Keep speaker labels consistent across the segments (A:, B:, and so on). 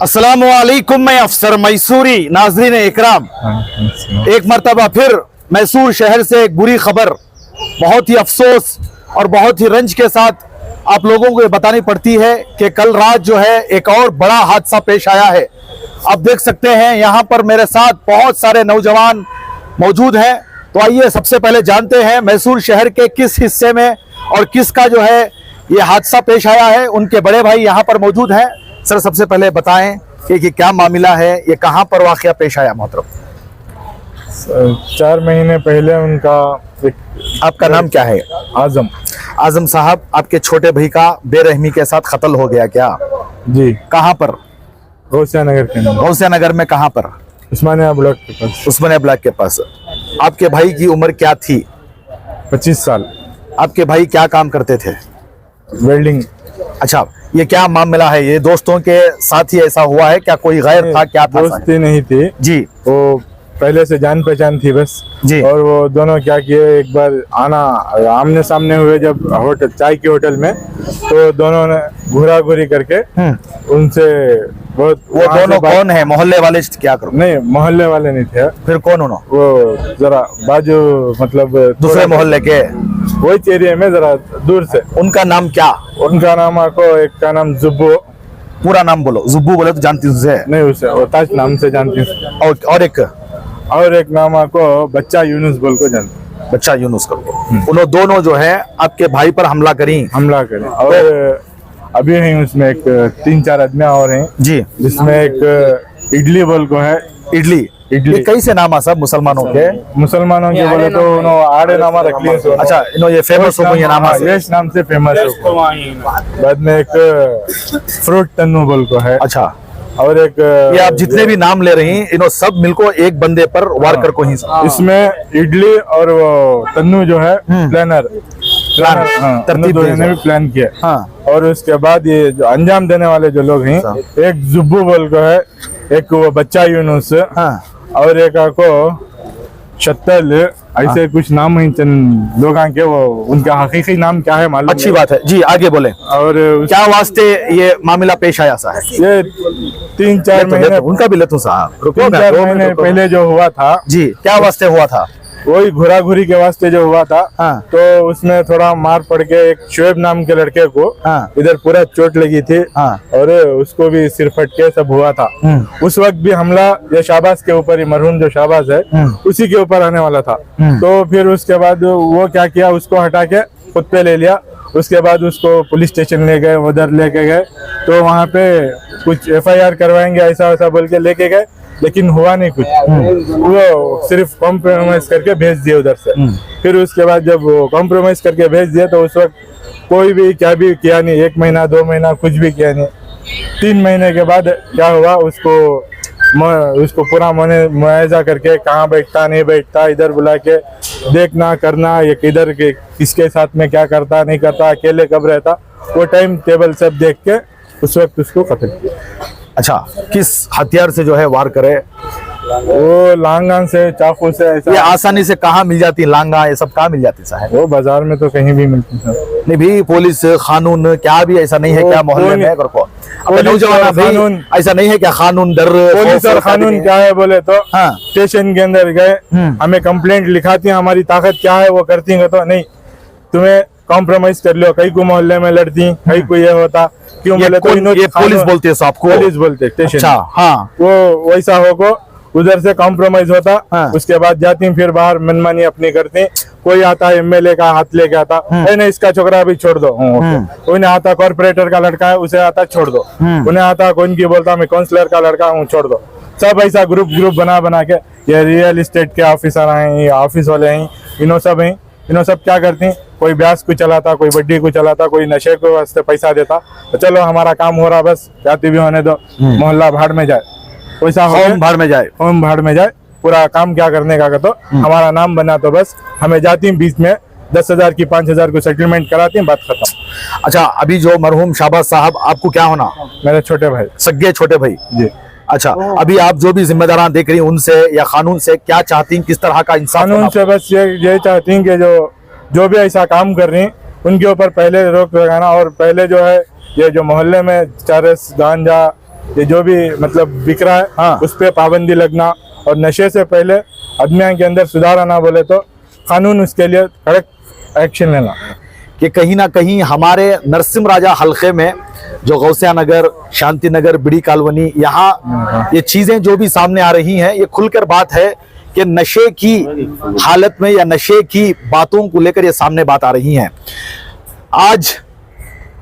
A: अस्सलामुअलैकुम, मैं अफसर मैसूरी। नाजरीन इकराम, एक मरतबा फिर मैसूर शहर से एक बुरी खबर बहुत ही अफसोस और बहुत ही रंज के साथ आप लोगों को ये बतानी पड़ती है कि कल रात जो है एक और बड़ा हादसा पेश आया है। आप देख सकते हैं यहाँ पर मेरे साथ बहुत सारे नौजवान मौजूद हैं। तो आइए सबसे पहले जानते हैं मैसूर शहर के किस हिस्से में और किसका जो है ये हादसा पेश आया है। उनके बड़े भाई यहाँ पर मौजूद हैं। सर, सबसे पहले बताएं कि क्या मामला है, ये कहाँ पर वाकया पेश आया मोहतरम?
B: 4 महीने पहले उनका
A: आपका नाम क्या है?
B: आजम।
A: आजम साहब, आपके छोटे भाई का बेरहमी के साथ कत्ल हो गया क्या?
B: जी।
A: कहाँ पर?
B: गौसिया नगर के अंदर।
A: गौसिया नगर में कहाँ पर?
B: उस्मानिया ब्लॉक के पास।
A: उस्मानिया ब्लॉक के पास। आपके भाई की उम्र क्या थी?
B: 25 साल।
A: आपके भाई क्या काम करते थे?
B: वेल्डिंग।
A: अच्छा, ये क्या मामला है? ये दोस्तों के साथ ही ऐसा हुआ है क्या? कोई गैर था क्या था?
B: दोस्ती नहीं थी
A: जी।
B: वो पहले से जान पहचान थी बस
A: जी।
B: और वो दोनों क्या किए, एक बार आमने सामने हुए जब होटल, चाय के होटल में, तो दोनों ने घूरा घूरी करके उनसे बहुत।
A: वो दोनों कौन है? मोहल्ले वाले? क्या करो?
B: नहीं, मोहल्ले वाले नहीं थे।
A: फिर कौन उन्होंने?
B: वो जरा बाजू, मतलब
A: दूसरे मोहल्ले के?
B: वही एरिया में, जरा दूर से।
A: उनका नाम क्या?
B: उनका नाम आपको, एक का नाम जुब्बू।
A: पूरा नाम बोलो। जुब्बू बोले तो जानती हूँ उसे।
B: नहीं, उसे वो ताज नाम से जानती हूँ।
A: और एक
B: नाम आपको बच्चा यूनुस बोल को जानते।
A: बच्चा यूनुस करके। उन्होंने दोनों जो है आपके भाई पर हमला करें।
B: और अभी हैं उसमें एक 3-4 आदमी और हैं
A: जी,
B: जिसमें एक इडली बोल को है।
A: इडली ये कैसे नाम है सब मुसलमानों के?
B: मुसलमानों के बोले तो उन्होंने आड़े नामा रख लिए।
A: अच्छा, ये फेमस हो गई है नाम से?
B: यश नाम से फेमस हो। बाद में एक फ्रूट तन्नू बोल को है।
A: अच्छा,
B: और एक
A: ये आप जितने भी नाम ले रही हैं इन्हों सब मिलको एक बंदे पर वार कर को ही।
B: इसमें इडली और वो तन्नू जो है प्लानर
A: तरतीब
B: ने भी प्लान किया।
A: हाँ।
B: और उसके बाद ये जो अंजाम देने वाले जो लोग हैं, एक जुब्बू बोल को है, एक वो बच्चा यूनुस, और एक को शत्तल, ऐसे कुछ नाम है चंद लोग के। वो उनका हकीकी नाम क्या है मालूम?
A: अच्छी बात है जी, आगे बोले।
B: और
A: क्या वास्ते ये मामला पेश आया सा है?
B: ये 3-4 महीने
A: उनका भी लेतो साहब।
B: 3-4 महीने पहले जो हुआ था
A: जी, क्या वास्ते हुआ था?
B: वही घुरा घुरी के वास्ते जो हुआ था।
A: हाँ।
B: तो उसमें थोड़ा मार पड़ के एक शोएब नाम के लड़के को इधर पूरा चोट लगी थी। और उसको भी सिर फटके सब हुआ था। उस वक्त भी हमला ये शाहबाज के ऊपर ही, मरहूम जो शाहबाज है उसी के ऊपर आने वाला था। तो फिर उसके बाद वो क्या किया, उसको हटा के खुद पे ले लिया। उसके बाद उसको पुलिस स्टेशन ले गए, उधर लेके गए। तो वहाँ पे कुछ FIR करवाएंगे ऐसा वैसा बोल के लेके गए, लेकिन हुआ नहीं कुछ। वो सिर्फ कॉम्प्रोमाइज करके भेज दिए उधर से। फिर उसके बाद जब वो कॉम्प्रोमाइज करके भेज दिए तो उस वक्त कोई भी क्या भी किया नहीं। 1 महीना 2 महीना कुछ भी किया नहीं। 3 महीने के बाद क्या हुआ, उसको पूरा मुआयजा करके कहाँ बैठता नहीं बैठता, इधर बुला के देखना करना, ये किधर के किसके साथ में क्या करता नहीं करता, अकेले कब रहता, वो टाइम टेबल सब देख के उस वक्त उसको कत्ल किया।
A: अच्छा, किस हथियार से जो है वार करे?
B: वो लांगा से, चाकू से। ऐसा
A: ये आसानी से कहाँ मिल जाती है लांगा? ये सब कहाँ मिल जाती है?
B: वो बाजार में तो कहीं भी मिलती है।
A: नहीं भी, पुलिस कानून क्या भी ऐसा नहीं है क्या मोहल्ले में? नौजवान ऐसा नहीं है क्या कानून डर?
B: पुलिस और कानून क्या है बोले तो, स्टेशन के अंदर गए, हमें कंप्लेंट लिखाती है, हमारी ताकत क्या है वो करती है। तो नहीं, तुम्हें कॉम्प्रोमाइज कर लो। कई को मोहल्ले में लड़ती, कई को ये होता, क्यों बोले तो
A: ये पुलिस बोलती है सबको?
B: पुलिस बोलते स्टेशन।
A: अच्छा, हाँ।
B: वो वैसा हो को उधर से कॉम्प्रोमाइज होता। उसके बाद जाती फिर बाहर मनमानी अपनी करती। कोई आता MLA का हाथ लेके आता, नहीं इसका छोकरा अभी छोड़ दो। उन्हें आता कॉर्पोरेटर का लड़का है, उसे आता छोड़ दो। उन्हें आता कौन की बोलता मैं काउंसलर का लड़का हूँ, छोड़ दो। सब ऐसा ग्रुप बना के, ये रियल एस्टेट के ऑफिसर हैं, ये ऑफिस वाले हैं, इन्हों सब हैं। इन्हों सब क्या करती, कोई ब्याज को चलाता, कोई बड्डी को चलाता, कोई नशे को वास्ते पैसा देता। तो चलो हमारा काम हो रहा, बस जाती भी होने दो, मोहल्ला भाड़ में जाए, वैसा होम भाड़ में जाए। पूरा काम क्या करने का तो हमारा नाम बना, तो बस हमें जाती बीच में 10,000 की 5,000 को सेटलमेंट कराती हैं, बात खत्म।
A: अच्छा, अभी जो मरहूम शाहबाज साहब, आपको क्या होना?
B: मेरे छोटे भाई,
A: सगे छोटे भाई
B: जी।
A: अच्छा, अभी आप जो भी जिम्मेदारान देख रही हैं उनसे या कानून से क्या चाहती हैं? किस तरह का इंसान?
B: कानून से बस ये चाहती हैं कि जो भी ऐसा काम कर रही हैं उनके ऊपर पहले रोक लगाना। और पहले जो है ये जो मोहल्ले में चरस गांजा ये जो भी मतलब बिक रहा है
A: हाँ।
B: उस पे पाबंदी लगना, और नशे से पहले आदमियों के अंदर सुधार आना बोले तो कानून उसके लिए कड़क एक्शन लेना।
A: कि कहीं ना कहीं हमारे नरसिंह राजा हलके में जो गौसिया नगर, शांति नगर, बिड़ी कॉलोनी, यहाँ ये चीजें जो भी सामने आ रही हैं, ये खुलकर बात है कि नशे की हालत में या नशे की बातों को लेकर ये सामने बात आ रही हैं। आज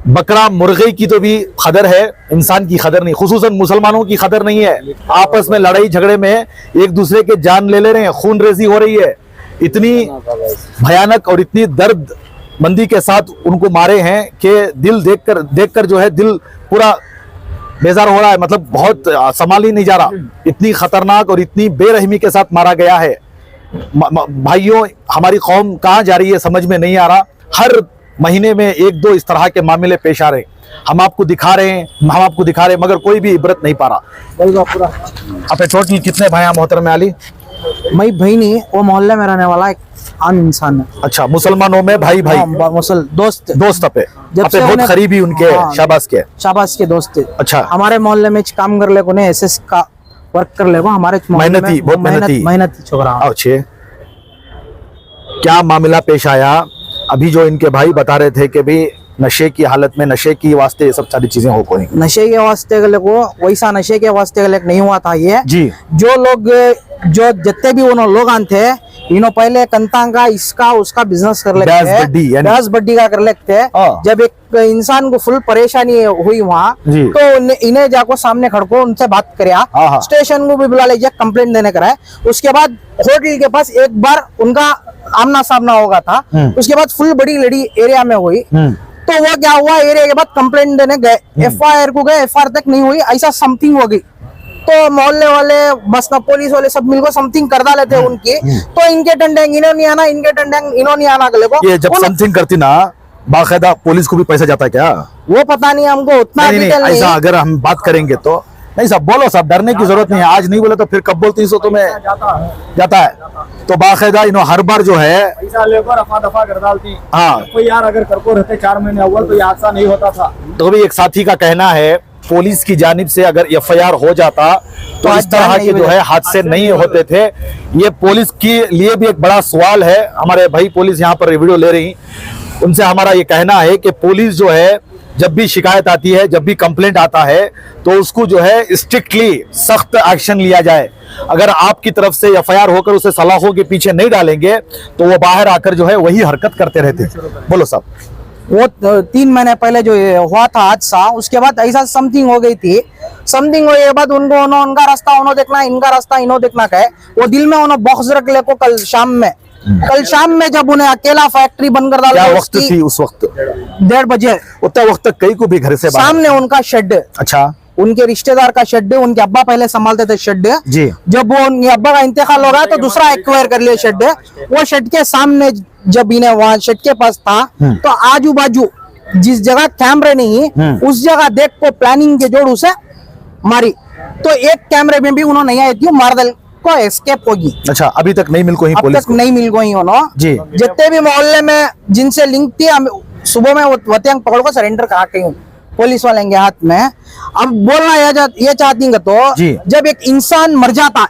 A: बकरा मुर्गे की तो भी कदर है, इंसान की कदर नहीं, खुसूसन मुसलमानों की कदर नहीं है। आपस में लड़ाई झगड़े में एक दूसरे के जान ले रहे हैं, खून रेजी हो रही है। इतनी भयानक और इतनी दर्द मंदी के साथ उनको मारे हैं कि दिल देखकर जो है दिल पूरा बेजार हो रहा है। मतलब बहुत संभाल ही नहीं जा रहा, इतनी खतरनाक और इतनी बेरहमी के साथ मारा गया है। भाइयों, हमारी कौम कहाँ जा रही है समझ में नहीं आ रहा। हर महीने में 1-2 इस तरह के मामले पेश आ रहे हैं। हम आपको दिखा रहे हैं मगर कोई भी इबरत नहीं पा रहा। अपने टोटल कितने भाई हैं मोहतरम अली?
C: मैं भाई नहीं, वो मोहल्ले में रहने वाला एक आम इंसान है।
A: अच्छा, मुसलमानों में भाई दोस्त अपे बहुत करीबी उनके शाबाश के
C: दोस्त थे।
A: अच्छा,
C: हमारे मोहल्ले में काम कर ले को एसएस का वर्क कर ले को हमारे मेहनती छोकरा।
A: अच्छे, क्या मामला पेश आया? अभी जो इनके भाई बता रहे थे कि भी नशे की हालत में, नशे की वास्ते ये सब सारी चीजें हो कोई
C: नशे के वास्ते के को वैसा नशे के वास्ते के नहीं हुआ था ये
A: जी।
C: जो लोग जो जितने भी उन्होंने लोग थे इन्हों पहले कंतांग का इसका उसका बिजनेस कर लेते थे, दस बड्डी का कर लेते थे। जब एक इंसान को फुल परेशानी हुई वहाँ तो इन्हें जाको सामने खड़को उनसे बात कराया, स्टेशन को भी बुला लीजिए, कंप्लेंट देने कराए। उसके बाद होटल के पास एक बार उनका आमना सामना होगा था। उसके बाद फुल बड़ी लड़ी एरिया में हुई तो वो क्या हुआ, एरिया के बाद कंप्लेंट देने गए, एफआईआर को गए, एफआईआर तक नहीं हुई, ऐसा समथिंग हो गई। तो मोहल्ले वाले बस ना पुलिस वाले सब मिलकर समथिंग कर डाले थे उनकी। तो इनके टंडेंग इन्हों नहीं आना, इनके टंडेंग इन्हों नहीं आना।
A: ये जब समथिंग करती ना बाकायदा पुलिस को भी पैसा जाता है क्या?
C: वो पता नहीं हमको उतना डिटेल नहीं।
A: ऐसा अगर हम बात करेंगे तो नहीं साहब, बोलो साहब, डरने की जरूरत नहीं है। आज नहीं बोले तो फिर कब बोलती तो में जाता है। तो बाकायदा इन्हों हर बार जो है
D: पैसा लेकर रफा दफा कर डालती।
A: हाँ,
D: कोई यार अगर करको रहते 4 महीने अव्वल तो ये हादसा नहीं होता था।
A: तो भी एक साथी का कहना है पुलिस की जानिब से अगर एफआईआर हो जाता तो इस तरह के जो है हादसे नहीं होते थे। ये पुलिस के लिए भी एक बड़ा सवाल है। हमारे भाई पुलिस यहाँ पर वीडियो ले रही, उनसे हमारा ये कहना है कि पुलिस जो है जब भी शिकायत आती है, जब भी कंप्लेंट आता है तो उसको जो है स्ट्रिक्टली सख्त एक्शन लिया जाए। अगर आपकी तरफ से एफआईआर होकर उसे सलाखों के पीछे नहीं डालेंगे तो वो बाहर आकर जो है वही हरकत करते रहते। बोलो साहब।
C: वो 3 महीने पहले जो हुआ था हादसा, उसके बाद ऐसा समथिंग हो गई थी। समथिंग होने के बाद उनका रास्ता उन्होंने देखना, इनका रास्ता इन्हों देखना का है। वो दिल में उन्होंने बॉक्स रख ले को कल शाम में जब उन्हें अकेला फैक्ट्री बंद कर डाला।
A: क्या वक्त थी उस वक्त?
C: 1:30 बजे।
A: उतना वक्त तक कई को भी घर से
C: सामने उनका शेड,
A: अच्छा,
C: उनके रिश्तेदार का शेड, उनके अब्बा पहले संभालते थे शेड
A: जी।
C: जब वो उनके अब्बा का इंतकाल हो गया तो दूसरा एक्वायर कर लिया शेड। वो शेड के सामने जब इन्हें वहां शेड के पास था तो आजू बाजू जिस जगह कैमरे नहीं उस जगह देख को प्लानिंग के जोड़ उसे मारी। तो एक कैमरे में भी उन्होंने नहीं आई थी, मारदल को एस्केप होगी।
A: अच्छा, अभी तक नहीं मिल कोई
C: अब तक नहीं मिल गई
A: जी।
C: जितने भी मोहल्ले में जिनसे लिंक थी, हम सुबह में वतियांग पकड़ को सरेंडर कहा के पुलिस वाले के हाथ में। अब बोलना ये चाहती है तो जब एक इंसान मर जाता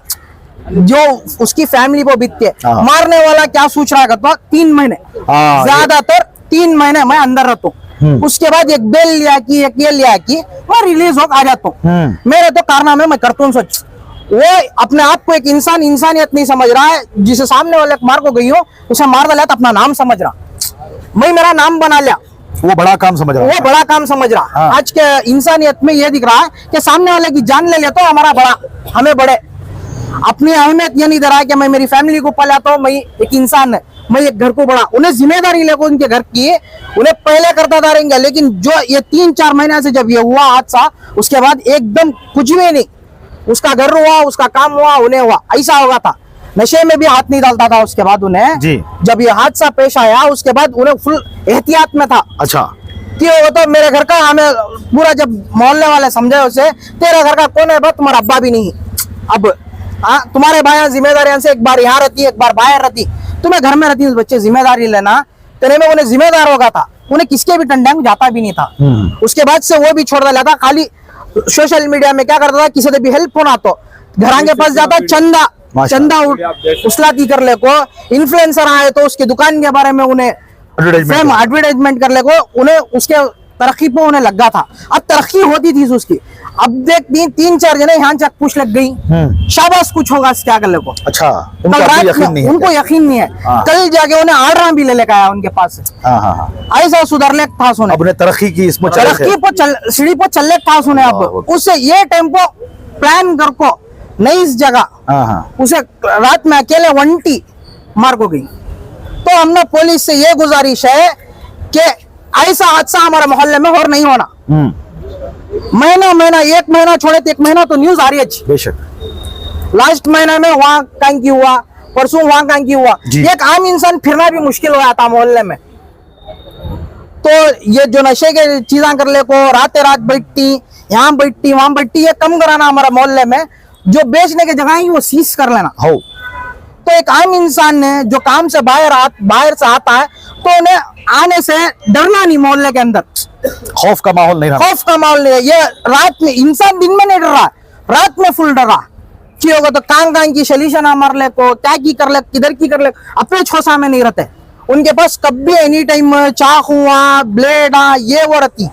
C: जो उसकी फैमिली को बीतती है, मारने वाला क्या सोच रहा है 3 महीने, ज्यादातर 3 महीने मैं अंदर रहता हूँ। उसके बाद एक बेल लिया कि एक ये लिया कि मैं रिलीज होकर आ जाता हूँ। मेरे तो कारनामे मैं करता हूँ। सोच वो अपने आप को एक इंसानियत नहीं समझ रहा है। जिसे सामने वाले मार को गई हो उसे मार डाला तो अपना नाम समझ रहा, मैं मेरा नाम बना लिया,
A: वो बड़ा काम समझ रहा,
C: वो बड़ा काम समझ रहा। आज के इंसानियत में ये दिख रहा है कि सामने वाले की जान ले तो हमारा बड़ा, हमें बड़े। अपनी अहमियत ये नहीं दे रहा है कि मैं मेरी फैमिली को पलाता हूँ, मैं एक इंसान है, मैं एक घर को बड़ा। उन्हें जिम्मेदारी लेकर उनके घर की उन्हें पहले करता था रहेंगे, लेकिन जो ये 3-4 महीने से जब ये हुआ हादसा उसके बाद एकदम कुछ भी नहीं, उसका घर हुआ, उसका काम हुआ, उन्हें हुआ, ऐसा होगा था। नशे में भी हाथ नहीं डालता था। उसके बाद उन्हें जब ये हादसा पेश आया उसके बाद उन्हें फुल एहतियात में था।
A: अच्छा,
C: कि वो तो मेरे घर का, हमें पूरा जब मोहल्ले वाले समझे उसे, तेरा घर का कौन है, तुम्हारा अब्बा भी नहीं। अब तुम्हारे भाई जिम्मेदारियां से एक बार यहाँ रहती, एक बार बाहर रहती, तुम्हें घर में रहती, बच्चे जिम्मेदारी लेना तेरे में उन्हें जिम्मेदार होगा था। उन्हें किसके भी टंडे जाता भी नहीं था। उसके बाद से वो भी छोड़ डाला था। खाली सोशल मीडिया में क्या करता था, किसी से भी हेल्प होना तो घर के पास जाता, चंदा उसलाती कर ले को, इन्फ्लुएंसर आए तो उसकी दुकान के बारे में उन्हें एडवर्टाइजमेंट कर ले को, उन्हें उसके तरक्की पे उन्हें लगा था। अब तरक्की होती थी उसकी, अब देख 3-4 जने यहाँ चक पूछ लग गई, शाबाश कुछ होगा क्या कर ले को।
A: अच्छा,
C: उनको यकीन नहीं है। कल जाके उन्हें आर्डर भी ले लेकर आया उनके पास से। ऐसा सुधर ले था सुने,
A: अब तरक्की की इसमें
C: तरक्की पर सीढ़ी पर चल ले था सुने। अब उससे ये टेम्पो प्लान कर को नहीं इस जगह, उसे रात में अकेले वंटी मार को गई। तो हमने पुलिस से ये गुजारिश है कि ऐसा हादसा हमारे मोहल्ले में और नहीं होना। महीना 1 महीना छोड़े तो 1 महीना तो न्यूज आ रही है।
A: बेशक
C: लास्ट महीने में वहां कहीं की हुआ, परसों वहां कहीं की हुआ। एक आम इंसान फिरना भी मुश्किल हो जाता मोहल्ले में। तो ये जो नशे के चीजें कर ले को, रात बैठती, यहाँ बैठती वहां बैठती, ये कम कराना हमारे मोहल्ले में। जो बेचने की जगह ही वो सीज कर लेना हो। तो एक आम इंसान ने जो काम से बाहर से आता है तो उन्हें आने से डरना नहीं, मोहल्ले के अंदर
A: खौफ का माहौल नहीं रहा।
C: खौफ का माहौल नहीं है। ये रात में इंसान दिन में नहीं डर रहा, रात में फुल डर रहा कि होगा तो कांग की सलीशन मार ले को, क्या की कर ले, किधर की कर ले, अपने छोसा में नहीं रहते। उनके पास कभी एनी टाइम चाकू ब्लेड ये वो रहती।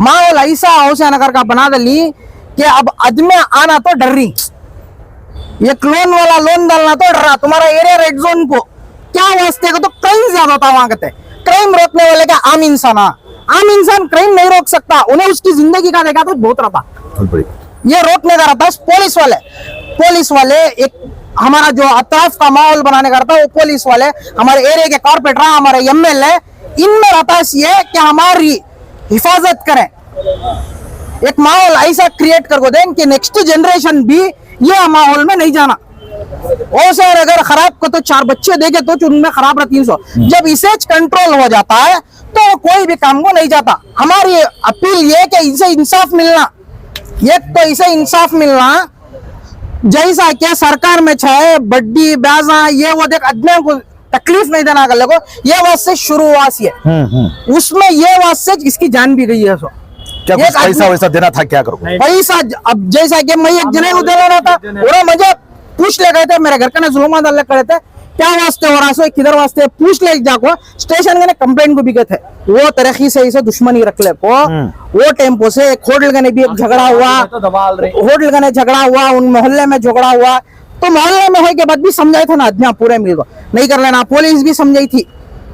C: माहौल ऐसा हुसैन नगर का बना दली कि अब आदमी आना तो डर रही। एक लोन वाला लोन डालना तो डर रहा। तुम्हारा एरिया रेड जोन को क्या वास्ते का, तो क्राइम ज्यादा था वहां कहते। क्राइम रोकने वाले क्या आम इंसान क्राइम नहीं रोक सकता, उन्हें उसकी जिंदगी का देखा तो बहुत रहता। ये रोकने का रहता पुलिस वाले एक हमारा जो अतराफ का माहौल बनाने का रहता, वो पुलिस वाले हमारे एरिया के कॉर्पोरेटर, हमारे MLA, इनमें रहता ये कि हमारी हिफाजत करें, एक माहौल ऐसा क्रिएट कर को दें कि नेक्स्ट जनरेशन भी ये माहौल में नहीं जाना। और सर अगर खराब को तो 4 बच्चे देखे तो उनमें खराब रहा 300। जब इसे कंट्रोल हो जाता है तो कोई भी काम को नहीं जाता। हमारी अपील ये कि इसे इंसाफ मिलना, एक तो इसे इंसाफ मिलना जैसा क्या सरकार में चाहे बड्डी ब्याजा ये वो देख आदमी को तकलीफ नहीं देना कर को, ये बात से शुरुआत है। उसमें ये बात से इसकी जान भी गई है। सो
A: क्या कुछ पैसा वैसा देना था, क्या करो
C: पैसा? अब जैसा कि मैं एक जने को देना था, वो मुझे पूछ ले गए थे, मेरे घर का जुलूम डाल करे थे, क्या वास्ते हो रहा सो, किधर वास्ते, पूछ ले जाको। स्टेशन के कंप्लेंट को भी गए थे, वो तरक्की से इसे दुश्मनी रख ले को। वो टेम्पो से होटल का भी एक झगड़ा हुआ, होटल का झगड़ा हुआ, उन मोहल्ले में झगड़ा हुआ। तो मोहल्ले में होने के बाद भी समझाए थे ना आदमी पूरे मिल नहीं कर लेना, पुलिस भी समझाई थी,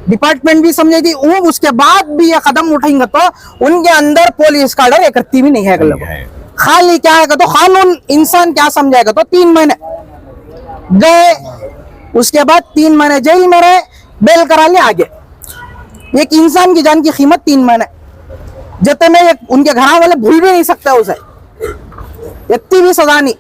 C: डिपार्टमेंट भी समझाई थी। उसके बाद भी ये कदम उठेंगे तो उनके अंदर पुलिस का डर करती भी नहीं है। खाली क्या है तो कानून इंसान क्या समझाएगा। तो 3 महीने गए, उसके बाद 3 महीने जेल में रहे, बेल करा लिया आगे। एक इंसान की जान की कीमत 3 महीने जब में उनके घर वाले भूल भी नहीं सकते उसे, इतनी भी सजा नहीं।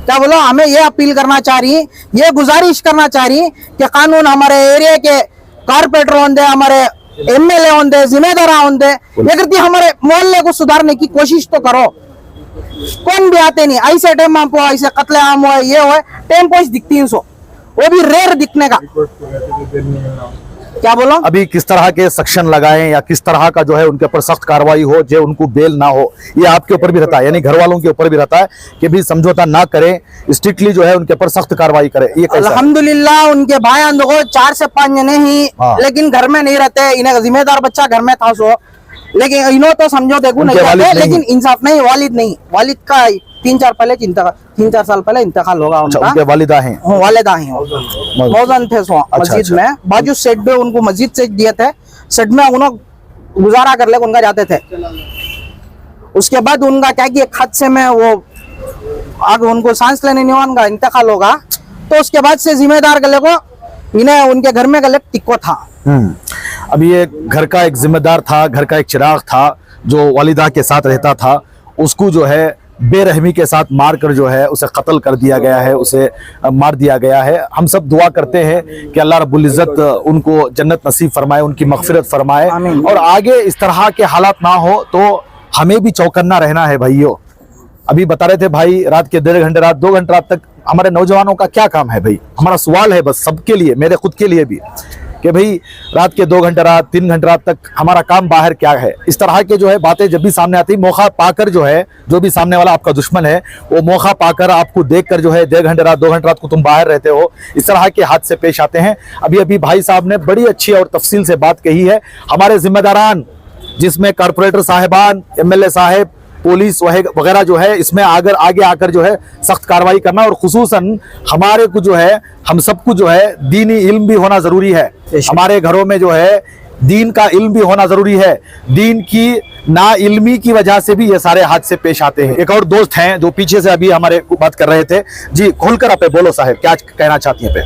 C: क्या बोलो, हमें ये अपील करना चाह रही, ये गुजारिश करना चाह रही कि कानून हमारे एरिया के कारपोरेटर होंगे, हमारे MLA होंगे, जिम्मेदार होंगे, ये करती हमारे मोहल्ले को सुधारने की कोशिश तो करो। कौन भी आते नहीं, ऐसे टाइम आपको ऐसे कत्ले आम हुआ ये हुआ, टेम्पो दिखती 300, वो भी रेयर दिखने का। क्या बोलो,
A: अभी किस तरह के सेक्शन लगाएं या किस तरह का जो है उनके ऊपर सख्त कार्रवाई हो, जो उनको बेल ना हो, ये आपके ऊपर भी रहता है, यानी घर वालों के ऊपर भी रहता है कि भी समझौता ना करें, स्ट्रिक्टली जो है उनके ऊपर सख्त कार्रवाई करें। ये
C: अल्हम्दुलिल्लाह उनके भाई को 4 से 5 जने ही, लेकिन घर में नहीं रहते। इन्हें जिम्मेदार बच्चा घर में था सो, लेकिन इन्हों तो समझौते को नहीं करते, लेकिन इंसाफ नहीं। वालिद का 3-4 साल पहले इंतकाल होगा उनका।
A: उनके वालिदा हैं,
C: मौजन थे सो मस्जिद में, बाजू सेट में उनको मस्जिद से दिए थे, सेट में उन्होंने गुजारा कर ले उनका जाते थे। उसके बाद उनका क्या कि एक हादसे में वो आगे उनको सांस लेने नहीं उनका इंतकाल होगा। तो उसके बाद से जिम्मेदार गले को इन्हें उनके घर में गले टिक्को था।
A: अब ये घर का एक जिम्मेदार था, घर का एक चिराग था जो वालिदा के साथ रहता था, उसको जो है बेरहमी के साथ मारकर जो है उसे कत्ल कर दिया गया है, उसे मार दिया गया है। हम सब दुआ करते हैं कि अल्लाह रब्बुल इज्जत उनको जन्नत नसीब फरमाए, उनकी मगफिरत फरमाए, और आगे इस तरह के हालात ना हो। तो हमें भी चौकन्ना रहना है भाइयों। अभी बता रहे थे भाई, रात के 1.5 घंटे, रात 2 घंटे रात तक हमारे नौजवानों का क्या काम है भाई? हमारा सवाल है बस सबके लिए, मेरे खुद के लिए भी, कि भाई रात के 2 घंटे रात 3 घंटे रात तक हमारा काम बाहर क्या है। इस तरह के जो है बातें जब भी सामने आती, मौका पाकर जो है, जो भी सामने वाला आपका दुश्मन है वो मौका पाकर आपको देखकर जो है 1.5 घंटे रात 2 घंटे रात को तुम बाहर रहते हो, इस तरह के हादसे पेश आते हैं। अभी अभी भाई साहब ने बड़ी अच्छी और तफसील से बात कही है। हमारे जिम्मेदारान, जिसमें कारपोरेटर साहिबान, एमएलए साहब, पुलिस वगैरह जो है, इसमें आगे आकर जो है सख्त कार्रवाई करना, और खुसूसन हमारे को जो है, हम सबको जो है दीनी इल्म भी होना जरूरी है। हमारे घरों में जो है दीन का इल्म भी होना जरूरी है। दीन की ना इल्मी की वजह से भी ये सारे हादसे पेश आते हैं। एक और दोस्त हैं जो पीछे से अभी हमारे बात कर रहे थे। जी खोलकर आप बोलो साहब, क्या कहना चाहती हैं?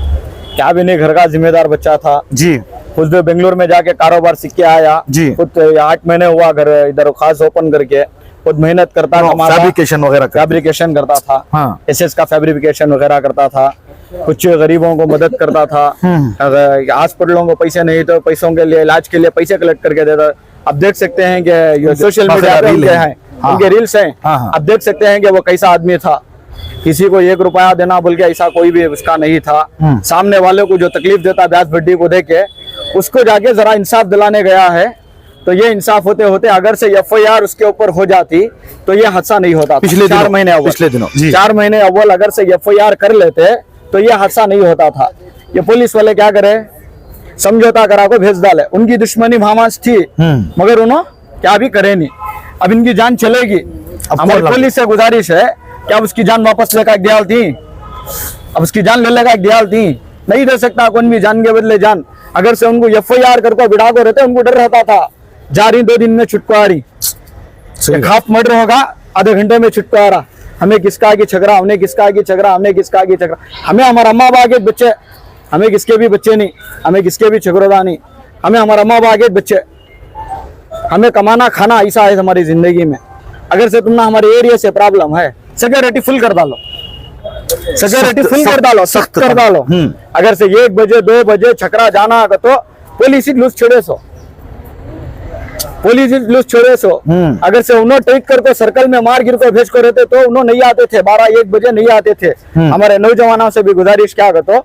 D: क्या भी नहीं, घर का जिम्मेदार बच्चा था
A: जी।
D: खुद बेंगलोर में जाके कारोबार सीख के आया
A: जी।
D: खुद 8 महीने हुआ घर इधर खास ओपन करके, खुद मेहनत करता था, फैब्रिकेशन करता था।
A: हाँ।
D: एसएस का फैब्रिकेशन वगैरह करता था, कुछ गरीबों को मदद करता था। हॉस्पिटलों को पैसे नहीं तो पैसों के लिए, इलाज के लिए पैसे कलेक्ट करके देता। अब देख सकते हैं कि सोशल मीडिया पे उनके रील्स हैं। अब देख सकते हैं कि वो कैसा आदमी था। किसी को 1 रुपया देना बोल के ऐसा कोई भी उसका नहीं था। सामने वाले को जो तकलीफ देता ब्याज बड्डी को देके, उसको जाके जरा इंसाफ दिलाने गया है। तो ये इंसाफ होते होते अगर से एफआईआर उसके ऊपर हो जाती तो ये हादसा नहीं होता। पिछले 4 महीने अव्वल 4 महीने अव्वल अगर से एफआईआर कर लेते तो ये हादसा नहीं होता था। ये पुलिस वाले क्या करे, समझौता करा को भेज डाले। उनकी दुश्मनी महामास थी मगर उन्होंने क्या भी करे नहीं। अब इनकी जान चलेगी। हमारी पुलिस से गुजारिश है कि अब उसकी जान वापस लेकर एक दयाल थी, अब उसकी जान ले लेगा एक दयाल थी। नहीं दे सकता कौन भी जान के बदले जान। अगर से उनको एफआईआर करके बिड़ा को रहते, उनको डर रहता था जा रही 2 दिन में छुटकारी, खाप मर्डर होगा आधे घंटे में छुटकारा। हमें किसका आगे झगड़ा, हमने किसका आगे झगड़ा, हमने किसका आगे झगड़ा। हमें हमारा अम्मा बाप के बच्चे, हमें किसके भी बच्चे नहीं, हमें किसके भी झगड़ा नहीं। हमें हमारा अम्मा बाप के बच्चे, हमें कमाना खाना ऐसा है हमारी जिंदगी में। अगर से तुमने हमारे एरिया से प्रॉब्लम है, सिक्योरिटी फुल कर डालो, सिक्योरिटी फुल कर डालो, सख्त कर डालो। अगर से 1 बजे 2 बजे छकरा जाना तो पुलिस लूज छोड़े सो, पुलिस लूज छोड़े सो। अगर से उन्होंने ट्रीट करके सर्कल में मार गिर को भेज को रहते तो उन्होंने नहीं आते थे, 12-1 बजे नहीं आते थे। हमारे नौजवानों से भी गुजारिश क्या करते,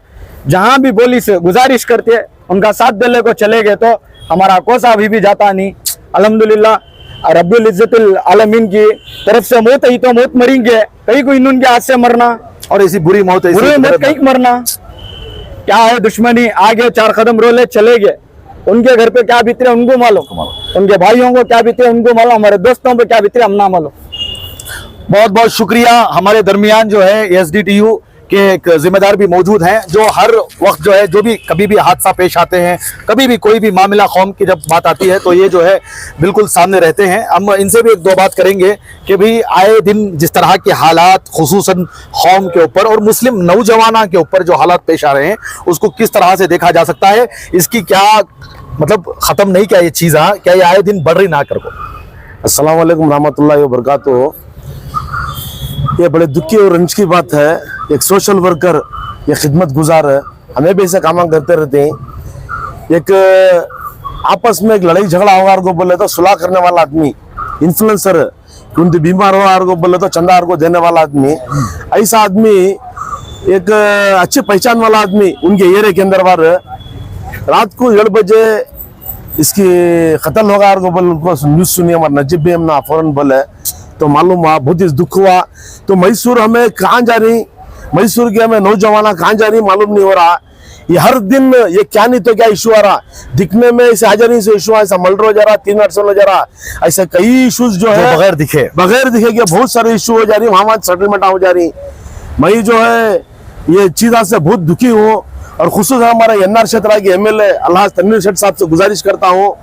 D: जहां भी पुलिस गुजारिश करते उनका साथ देने को चले गए तो हमारा कोसा अभी भी जाता नहीं। अल्हम्दुलिल्लाह रब्बुल इज्जतुल आलमीन की तरफ से मौत ही तो मौत मरेंगे, कहीं को इनके हाथ से मरना
A: और ऐसी बुरी मौत
D: कहीं मरना क्या है। दुश्मनी आगे 4 कदम रोले चले गए, उनके घर पे क्या बीते उनको मालूम, उनके भाइयों को क्या बीते उनको मालूम, हमारे दोस्तों पे क्या बीते हम ना मालूम।
A: बहुत बहुत शुक्रिया। हमारे दरमियान जो है एसडीटीयू के एक जिम्मेदार भी मौजूद हैं, जो हर वक्त जो है, जो भी कभी भी हादसा पेश आते हैं, कभी भी कोई भी मामला कौम की जब बात आती है तो ये जो है बिल्कुल सामने रहते हैं। हम इनसे भी 1-2 बात करेंगे कि भाई आए दिन जिस तरह के हालात खुसूसन कौम के ऊपर और मुस्लिम नौजवानों के ऊपर जो हालात पेश आ रहे हैं उसको किस तरह से देखा जा सकता है, इसकी क्या मतलब खत्म नहीं क्या ये चीज़, क्या ये आए दिन बढ़ रही ना कर को।
E: अस्सलाम वालेकुम रहमतुल्लाहि व बरकातुहू। ये बड़े दुखी और रंज की बात है। एक सोशल वर्कर, ये खिदमत गुजार है, हमें भी ऐसे काम करते रहते हैं। एक आपस में एक लड़ाई झगड़ा होगा को बोले तो सुलह करने वाला आदमी, इन्फ्लुएंसर, क्योंकि बीमार हुआ को बोले तो चंदा को देने वाला आदमी, ऐसा आदमी एक अच्छी पहचान वाला आदमी उनके एरिया के अंदर बार रात को 1:30 बजे इसकी कत्ल होगा को बोल उनको न्यूज सुनी हमारे नजीब भी हमने फौरन बोले तो मालूम हुआ, बहुत ही दुख हुआ। तो मैसूर हमें कहाँ जा रही, मैसूर के हमें नौजवान कहाँ जा रही मालूम नहीं हो रहा। ये हर दिन ये क्या नहीं तो क्या इशू आ रहा, दिखने में ऐसे हाजरी से इशू, ऐसा मर्डर हो जा रहा, 3 अरसल हो जा रहा, ऐसे कई इशूज जो है बगैर दिखे के बहुत सारे इशू हो जा रही, वहां सेटलमेंट हो जा रही। मैं जो है ये चीज से बहुत दुखी हूँ और खुसूस हमारे एनआर क्षेत्र के एमएलए अल्लाह तनवीर शेख साहब से गुजारिश करता हूँ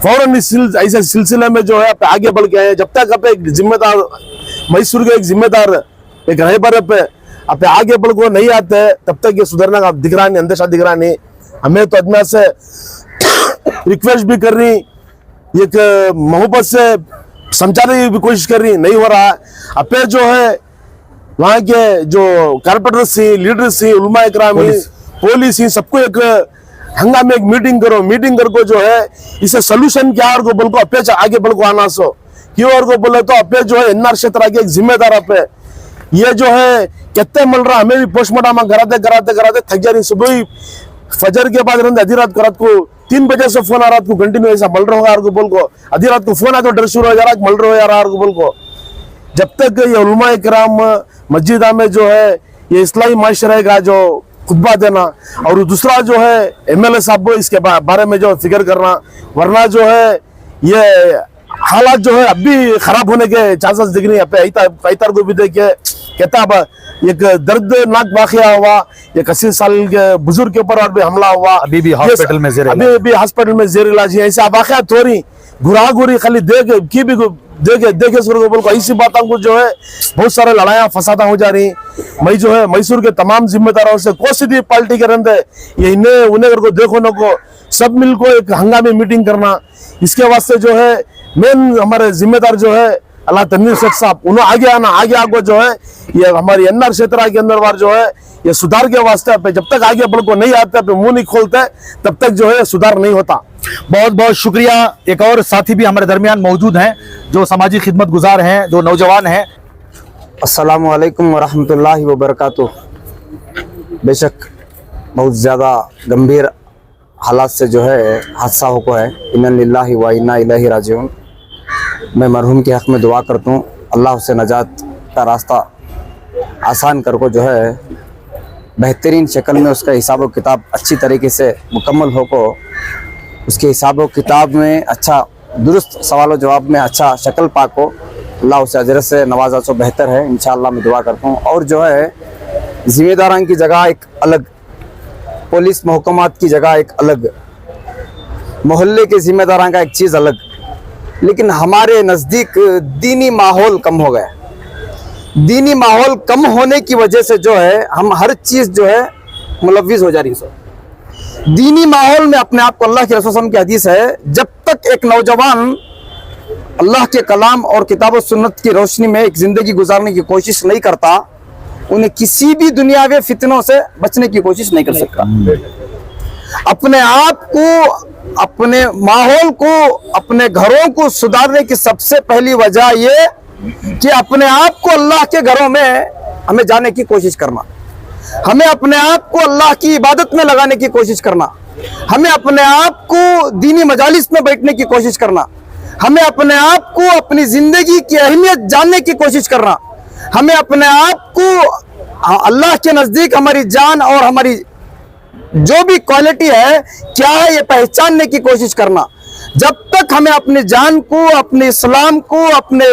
E: फौरन इस ऐसे सिलसिले में जो है आप आगे बढ़ के आए। जब तक आप एक जिम्मेदार मैसूर के एक जिम्मेदार एक रहबर पे आप आगे बढ़ को नहीं आते तब तक ये सुधरना का दिख रहा नहीं, अंदेशा दिख रहा नहीं। हमें तो अदमिया से रिक्वेस्ट भी कर रही, एक मोहब्बत से समझाने की भी कोशिश कर रही, नहीं हो रहा। अब जो है वहाँ के जो कारपोरेटर सी, लीडर सी, उलमा इकरामी, पुलिस ही सबको एक हंगामे एक मीटिंग करो, मीटिंग करके जो है इसे सोल्यूशन क्या और को बोल को अपने आगे बढ़ को आना सो क्यों और को बोले तो अपने जो है एनआर क्षेत्र के एक जिम्मेदार अपने ये जो है कितने मिल रहा, हमें भी पोस्टमार्टम कराते कराते कराते थक जा रही। सुबह ही फजर के बाद रहते आधी रात को 3 बजे से फोन आ रहा को कंटिन्यू ऐसा मल रहा होगा बोल को आधी रात को फोन आ तो डर शुरू हो जा रहा मल रहा हो यार बोल को। जब तक ये उलमा इकराम मस्जिदा में जो है ये इस्लामी माशरे का जो खुतबा देना और दूसरा जो है MLA साहब इसके बारे में जो फिक्र करना, वरना जो है ये हालात जो है अब भी खराब होने के चांसेस दिख रही है। को भी देखिए कहता अब एक दर्दनाक वाकया हुआ, एक 80 साल के बुजुर्ग के ऊपर और भी हमला हुआ,
A: अभी भी हॉस्पिटल में
E: जेर इलाज है। ऐसे वाकयात हो रही घुरा घुरी खाली देखे सुर बोल को ऐसी बातों को जो है बहुत सारे लड़ाइयाँ फसादा हो जा रही। मैं जो है मैसूर के तमाम जिम्मेदारों से को सीधी पार्टी के रहते ये इन्हें उन्हें को देखो न को सब मिल को एक हंगामी मीटिंग करना, इसके वास्ते जो है मेन हमारे जिम्मेदार जो है अल्लाह तनवीर शेख साहब उन्होंने आगे आना, आगे आगो जो है ये हमारी NR क्षेत्र के अंदर बार जो है ये सुधार के वास्ते पे जब तक आगे बढ़ को नहीं आते पे मुंह नहीं खोलते तब तक जो है सुधार नहीं होता।
A: बहुत बहुत शुक्रिया। एक और साथी भी हमारे दरमियान मौजूद हैं जो समाजी खिदमत गुजार हैं, जो नौजवान हैं।
F: अस्सलामु अलैकुम वरहमतुल्लाहि वबरकातुह। बेशक बहुत ज़्यादा गंभीर हालात से जो है हादसा हो को है, इन्ना लिल्लाहि व इन्ना इलैहि राजिऊन। मैं मरहूम के हक़ में दुआ करता हूँ अल्लाह उसे नजात का रास्ता आसान कर को जो है बेहतरीन शक्ल में उसका हिसाब व किताब अच्छी तरीके से मुकम्मल हो को उसके हिसाब व किताब में अच्छा दुरुस्त सवाल व जवाब में अच्छा शक्ल पा को अल्लाह उसे अजर से नवाजा तो बेहतर है इंशाअल्लाह मैं दुआ करता हूँ। और जो है ज़िम्मेदारान की जगह एक अलग, पुलिस महकमात की जगह एक अलग, मोहल्ले के ज़िम्मेदारान का एक चीज़ अलग, लेकिन हमारे नज़दीक दीनी माहौल कम हो गया। दीनी माहौल कम होने की वजह से जो है हम हर चीज़ जो है मुलव्विज़ हो जा रही है। दीनी माहौल में अपने आप को अल्लाह के रसूल सल्लल्लाहु अलैहि वसल्लम की हदीस है, जब तक एक नौजवान अल्लाह के कलाम और किताब और सुन्नत की रोशनी में एक ज़िंदगी गुजारने की कोशिश नहीं करता, उन्हें किसी भी दुनियावी फितनों से बचने की कोशिश नहीं कर सकता। अपने आप को, अपने माहौल को, अपने घरों को सुधारने की सबसे पहली वजह ये कि अपने आप को अल्लाह के घरों में हमें जाने की कोशिश करना, हमें अपने आप को अल्लाह की इबादत में लगाने की कोशिश करना, हमें अपने आप को दीनी मजालिस में बैठने की कोशिश करना, हमें अपने आप को अपनी जिंदगी की अहमियत जानने की कोशिश करना, हमें अपने आप को अल्लाह के नजदीक हमारी जान और हमारी जो भी क्वालिटी है क्या है ये पहचानने की कोशिश करना। जब तक हमें अपनी जान को, अपने इस्लाम को, अपने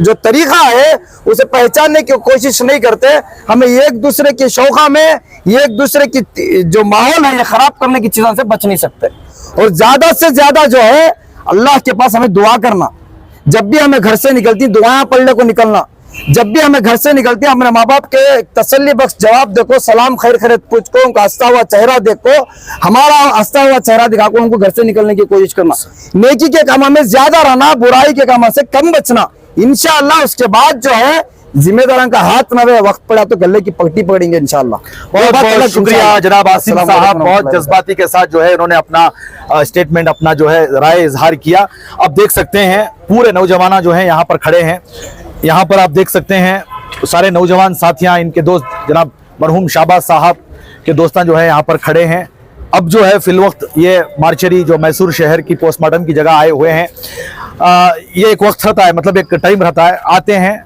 F: जो तरीका है उसे पहचानने की कोशिश नहीं करते, हमें एक दूसरे के शौक़ा में, एक दूसरे की जो माहौल है ये खराब करने की चीज़ों से बच नहीं सकते। और ज़्यादा से ज़्यादा जो है अल्लाह के पास हमें दुआ करना, जब भी हमें घर से निकलती दुआएं पढ़ने को निकलना, जब भी हमें घर से निकलते हैं अपने माँ बाप के तसल्ली बख्श जवाब देखो, सलाम खैर खैरियत पूछ को, उनका हंसता हुआ चेहरा देखो, हमारा हंसता हुआ चेहरा दिखा को उनको घर से निकलने की कोशिश करना, नेकी के कामों में ज्यादा रहना, बुराई के कामों से कम बचना। इंशाअल्लाह उसके बाद जो है जिम्मेदारों का हाथ न रहे, वक्त पड़ा तो गले की पट्टी पकड़ेंगे इंशाअल्लाह।
A: बहुत बहुत शुक्रिया जनाब आसिम साहब, बहुत जज्बाती के साथ जो है इन्होंने अपना स्टेटमेंट, अपना जो है राय इजहार किया। अब देख सकते हैं पूरे नौजवान जो है यहाँ पर खड़े हैं, यहाँ पर आप देख सकते हैं सारे नौजवान साथियाँ, इनके दोस्त जनाब मरहूम शाहबाज साहब के दोस्तान जो है यहाँ पर खड़े हैं। अब जो है फिल वक्त ये मार्चरी जो मैसूर शहर की पोस्टमार्टम की जगह आए हुए हैं। ये एक वक्त रहता है, मतलब एक टाइम रहता है, आते हैं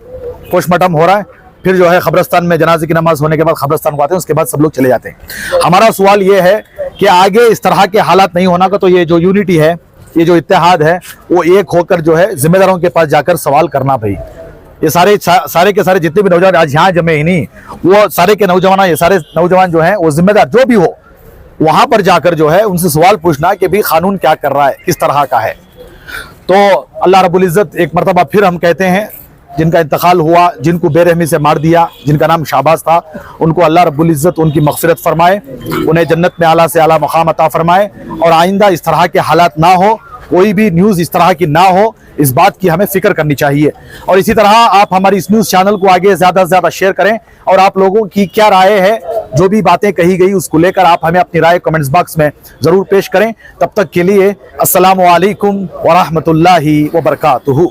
A: पोस्टमार्टम हो रहा है, फिर जो है कब्रिस्तान में जनाजे की नमाज होने के बाद कब्रिस्तान को आते हैं, उसके बाद सब लोग चले जाते हैं। हमारा सवाल ये है कि आगे इस तरह के हालात नहीं होना का, तो ये जो यूनिटी है, ये जो इत्तेहाद है, वो एक होकर जो है जिम्मेदारों के पास जाकर सवाल करना। भाई ये सारे के सारे जितने भी नौजवान आज यहाँ जमे ही नहीं, वो सारे के नौजवान, ये सारे नौजवान जो हैं वो जिम्मेदार जो भी हो वहां पर जाकर जो है उनसे सवाल पूछना कि भाई कानून क्या कर रहा है, किस तरह का है। तो अल्लाह रब्बुल इज्जत एक मरतबा फिर हम कहते हैं, जिनका इंतकाल हुआ, जिनको बेरहमी से मार दिया, जिनका नाम शाहबाज था, उनको अल्लाह रब्बुल इज्जत उनकी मग़फ़िरत फरमाए, उन्हें जन्नत में आला से आला मकाम अता फरमाए, और आइंदा इस तरह के हालात ना हो, कोई भी न्यूज़ इस तरह की ना हो, इस बात की हमें फिक्र करनी चाहिए। और इसी तरह आप हमारी इस न्यूज़ चैनल को आगे ज़्यादा से ज़्यादा शेयर करें, और आप लोगों की क्या राय है, जो भी बातें कही गई उसको लेकर आप हमें अपनी राय कमेंट्स बॉक्स में ज़रूर पेश करें। तब तक के लिए अस्सलामु अलैकुम व रहमतुल्लाहि व बरकातुहू।